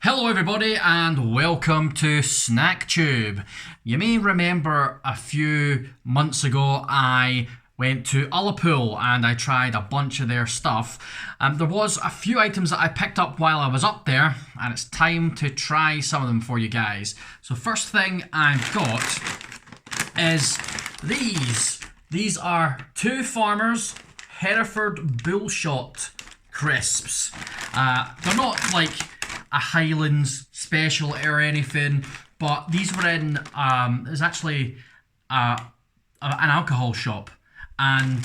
Hello everybody and welcome to SnackTube. You may remember a few months ago I went to Ullapool and I tried a bunch of their stuff. There was a few items that I picked up while I was up there and it's time to try some of them for you guys. So first thing I've got is these. These are Two Farmers Hereford Bullshot crisps. They're not like a Highlands special or anything, but these were in, there's actually an alcohol shop, and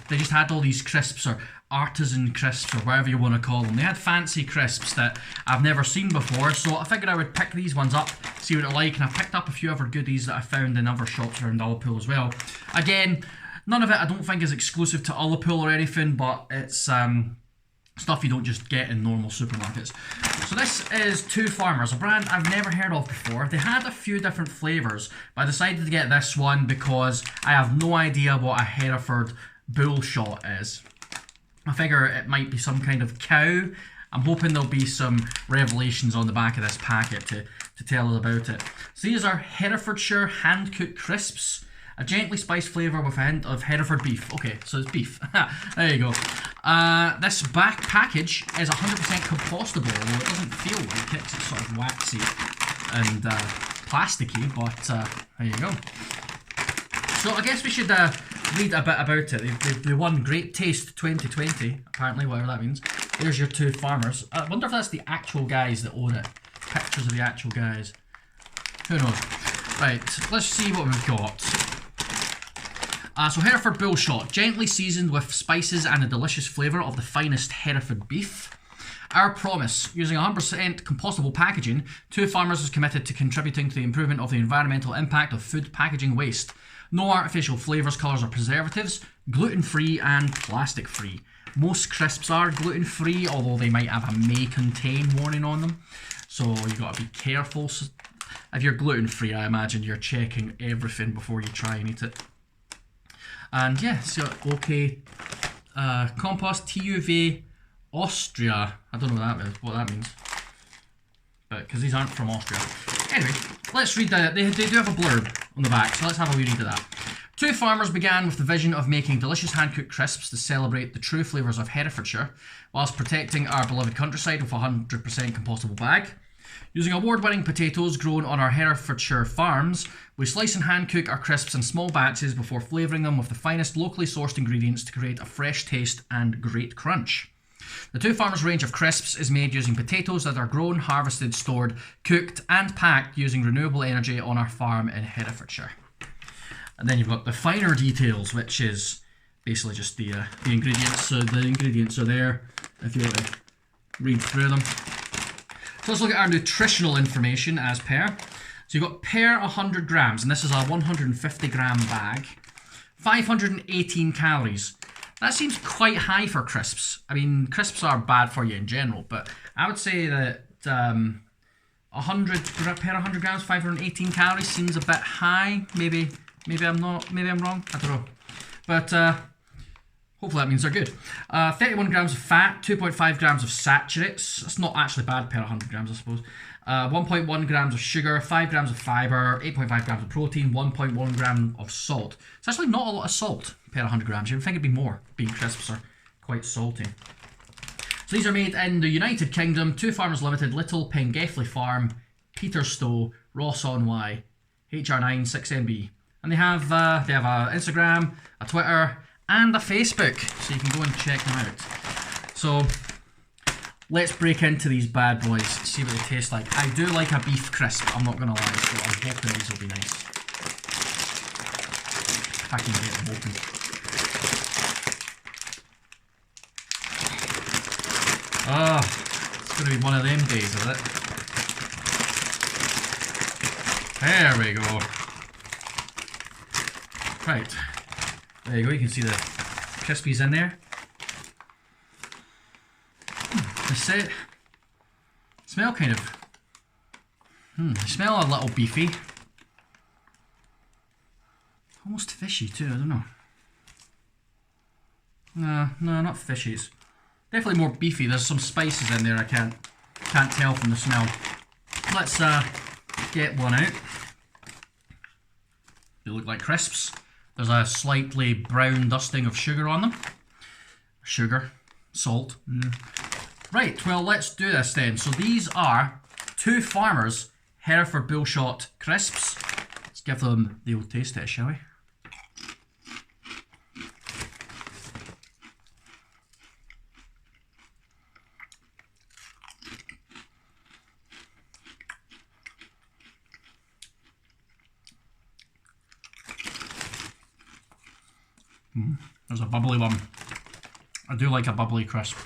they just had all these crisps, or artisan crisps, or whatever you want to call them. They had fancy crisps that I've never seen before, so I figured I would pick these ones up, see what they're like, and I picked up a few other goodies that I found in other shops around Ullapool as well. Again, none of it I don't think is exclusive to Ullapool or anything, but it's stuff you don't just get in normal supermarkets. So this is Two Farmers, a brand I've never heard of before. They had a few different flavours, but I decided to get this one because I have no idea what a Hereford Bullshot is. I figure it might be some kind of cow. I'm hoping there'll be some revelations on the back of this packet to tell us about it. So these are Herefordshire hand-cooked crisps. A gently spiced flavour with a hint of Hereford beef. Okay, so it's beef. There you go. This back package is 100% compostable, although it doesn't feel like it. It's sort of waxy and plasticky, but there you go. So I guess we should read a bit about it. They won Great Taste 2020, apparently, whatever that means. There's your Two Farmers. I wonder if that's the actual guys that own it. Pictures of the actual guys. Who knows? Right, let's see what we've got. So Hereford Bullshot, gently seasoned with spices and a delicious flavour of the finest Hereford beef. Our promise, using 100% compostable packaging, Two Farmers is committed to contributing to the improvement of the environmental impact of food packaging waste. No artificial flavours, colours or preservatives, gluten-free and plastic-free. Most crisps are gluten-free, although they might have a may contain warning on them. So you've got to be careful. If you're gluten-free, I imagine you're checking everything before you try and eat it. And yeah, so okay, compost TUV Austria. I don't know what that means, but because these aren't from Austria. Anyway, let's read the. They do have a blurb on the back, so let's have a wee read of that. Two Farmers began with the vision of making delicious hand-cooked crisps to celebrate the true flavours of Herefordshire, whilst protecting our beloved countryside with a 100% compostable bag. Using award-winning potatoes grown on our Herefordshire farms, we slice and hand-cook our crisps in small batches before flavouring them with the finest locally sourced ingredients to create a fresh taste and great crunch. The Two Farmers range of crisps is made using potatoes that are grown, harvested, stored, cooked and packed using renewable energy on our farm in Herefordshire. And then you've got the finer details, which is basically just the ingredients. So the ingredients are there if you want to read through them. So let's look at our nutritional information as per. So you've got per 100 grams, and this is a 150 gram bag, 518 calories. That seems quite high for crisps. I mean, crisps are bad for you in general, but I would say that 100 per 100 grams, 518 calories seems a bit high. Maybe I'm wrong. I don't know. But hopefully that means they're good. 31 grams of fat, 2.5 grams of saturates. That's not actually bad per 100 grams, I suppose. 1.1 grams of sugar, 5 grams of fibre, 8.5 grams of protein, 1.1 gram of salt. It's actually not a lot of salt per 100 grams. You would think it'd be more, being crisps are quite salty. So these are made in the United Kingdom, Two Farmers Limited, Little Pengethley Farm, Peterstowe, Ross-on-Wye, HR9 6NB. And they have a Instagram, a Twitter, and a Facebook, so you can go and check them out. So let's break into these bad boys, see what they taste like. I do like a beef crisp, I'm not going to lie, so I'm hoping these will be nice. If I can get them open. Oh, it's going to be one of them days, is it? There we go. Right, there you go, you can see the crispies in there. They smell kind of, they smell a little beefy. Almost fishy too, I don't know. No, not fishy, it's definitely more beefy. There's some spices in there I can't Can't tell from the smell. Let's get one out. They look like crisps. There's a slightly brown dusting of sugar on them. Sugar, salt. Right, well, let's do this then. So these are Two Farmers Hereford Bullshot crisps. Let's give them the old taste test, shall we? There's a bubbly one. I do like a bubbly crisp.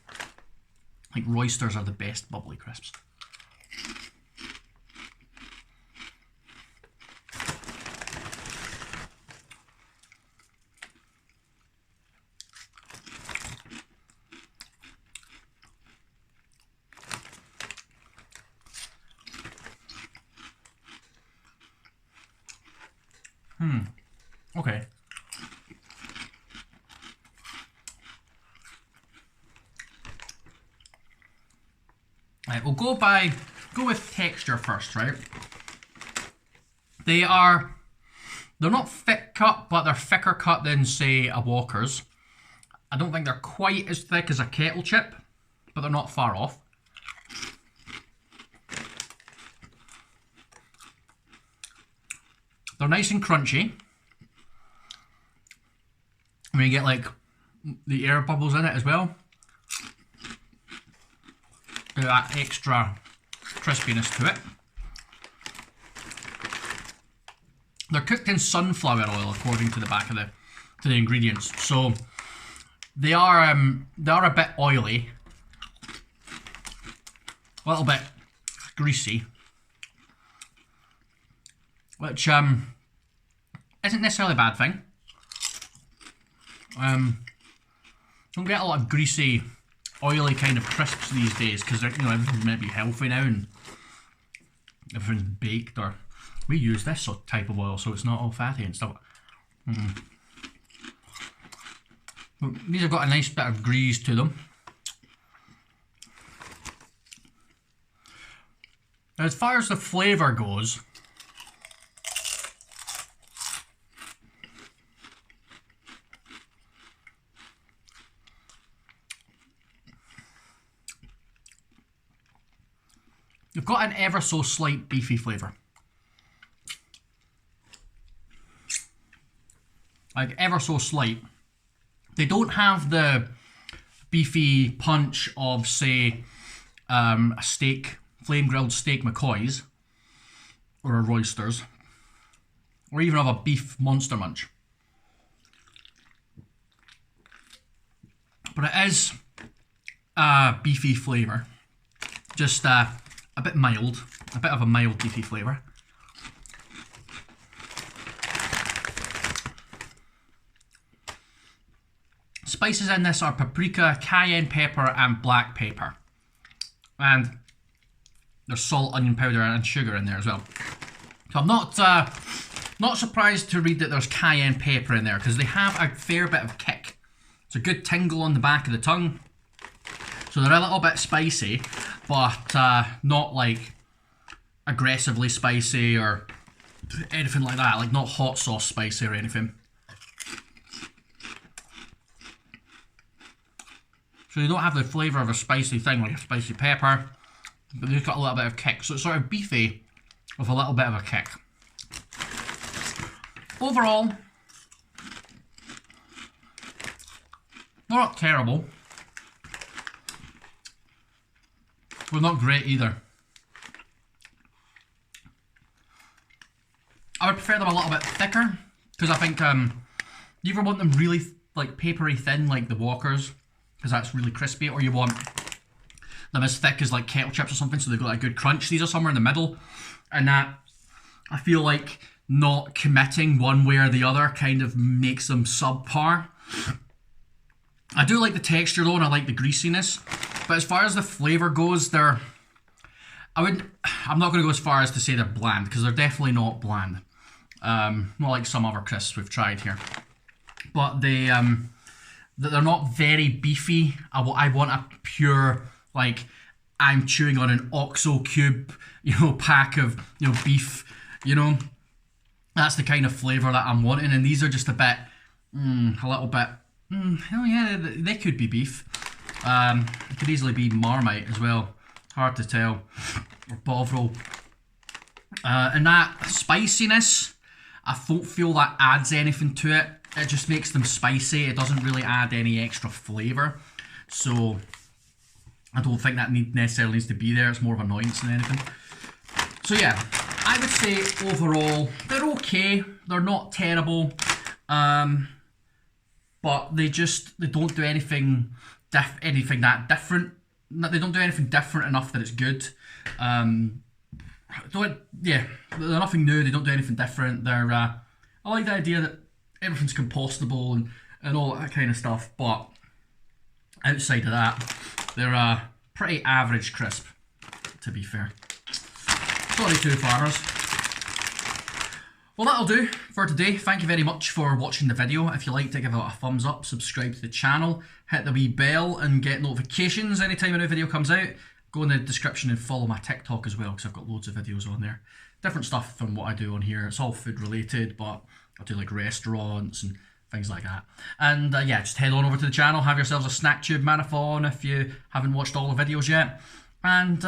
I think Roysters are the best bubbly crisps. Okay. Right, we'll go with texture first, right? They're not thick cut, but they're thicker cut than, say, a Walker's. I don't think they're quite as thick as a kettle chip, but they're not far off. They're nice and crunchy. I mean, you get like the air bubbles in it as well. That extra crispiness to it. They're cooked in sunflower oil, according to the back of the ingredients. So they are a bit oily, a little bit greasy, which isn't necessarily a bad thing. Don't get a lot of greasy, oily kind of crisps these days because everything's meant to be healthy now and everything's baked, or we use this sort of type of oil so it's not all fatty and stuff. But these have got a nice bit of grease to them. As far as the flavour goes, you've got an ever so slight beefy flavour. Like ever so slight. They don't have the beefy punch of, say, a steak, flame grilled steak McCoy's, or a Roysters, or even of a beef Monster Munch. But it is a beefy flavour, just a bit mild, a bit of a mild beefy flavour. Spices in this are paprika, cayenne pepper and black pepper. And there's salt, onion powder and sugar in there as well. So I'm not surprised to read that there's cayenne pepper in there because they have a fair bit of kick. It's a good tingle on the back of the tongue. So they're a little bit spicy, but not like aggressively spicy or anything like that. Like not hot sauce spicy or anything. So they don't have the flavour of a spicy thing like a spicy pepper, but they've got a little bit of kick. So it's sort of beefy with a little bit of a kick. Overall, they're not terrible. But not great either. I would prefer them a little bit thicker, because I think you either want them really like papery thin like the Walkers, because that's really crispy, or you want them as thick as like kettle chips or something, so they've got a good crunch. These are somewhere in the middle, and that I feel like not committing one way or the other kind of makes them subpar. I do like the texture though, and I like the greasiness, but as far as the flavour goes, I'm not going to go as far as to say they're bland, because they're definitely not bland. Not like some other crisps we've tried here, but they're not very beefy. I want a pure, like, I'm chewing on an OXO cube, pack of, beef, That's the kind of flavour that I'm wanting, and these are just a little bit, oh yeah, they could be beef. It could easily be Marmite as well, hard to tell, or Bovril. And that spiciness, I don't feel that adds anything to it. It just makes them spicy. It doesn't really add any extra flavour. So I don't think that necessarily needs to be there. It's more of annoyance than anything. So yeah, I would say overall they're okay. They're not terrible, but they don't do anything that different. They don't do anything different enough that it's good. They're nothing new. They don't do anything different. They're I like the idea that everything's compostable and all that kind of stuff, but outside of that, they're pretty average crisp, to be fair. Sorry to farmers. Well, that'll do for today. Thank you very much for watching the video. If you liked it, give it a thumbs up, subscribe to the channel, hit the wee bell and get notifications anytime a new video comes out. Go in the description and follow my TikTok as well, because I've got loads of videos on there. Different stuff from what I do on here. It's all food related, but I do like restaurants and things like that. And yeah, just head on over to the channel, have yourselves a Snack Tube marathon if you haven't watched all the videos yet. And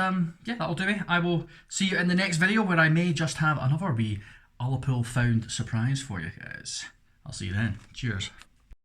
yeah, that'll do me. I will see you in the next video, where I may just have another wee Ullapool found surprise for you guys. I'll see you then. Cheers.